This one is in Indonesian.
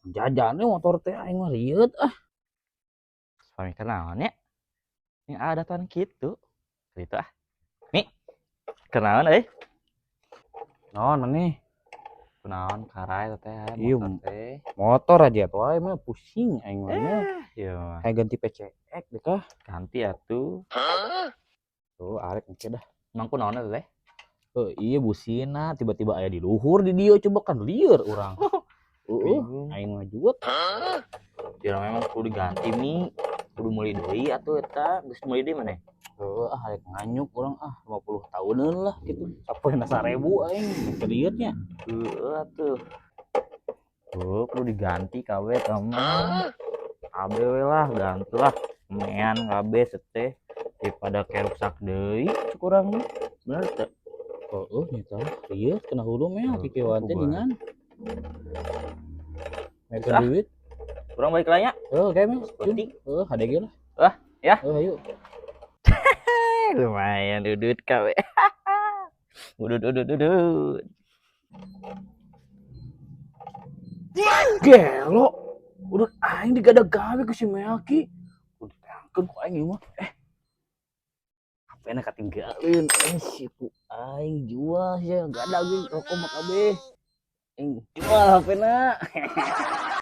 Jajannya motor teh aing mah lieur Suami kenaon ya? Yang ada tan gitu. Gitu ah. Nih, kenaon euy? naon maneh. Kenaon karai teh Ieu motor teh. motor aja tuh aing mah pusing aing mah. Iya mah. Kayak ganti PCX deh kah. Ganti atuh. Tuh arek engke dah. Emang kunaon teh? Iya busina tiba-tiba aya di luhur di dieu coba kan lieur urang. Bingung. Aing mah juet. Kira memang kudu diganti mi. Kudu meuli deui atuh eta, geus meuli deui maneh. Arek nganyuk urang 50 tahunan lah gitu. Sapoeuna 1000 aing kedietnya. Atuh. Tuh, kudu diganti kabeh teman. Kabeh we lah, ganti lah. Mean kabeh seteh daripada kayak rusak deui cuk urang mah. Bener teh. Nyata lieur kena hulu meh kikewan teh dingan. Mereka Ah. duit. Urang balik lah nya. Oke meh. Penting. HDG lah. Ya. Ayo. Lumayan dudut kabeh. Udut. Gelo. Udah aing digadag gawe ku si Meaki. Udah tangkeun ku aing mah. Apena katinggalin si ku aing jual ya gadag rokok mah kabeh. Aing jual apena.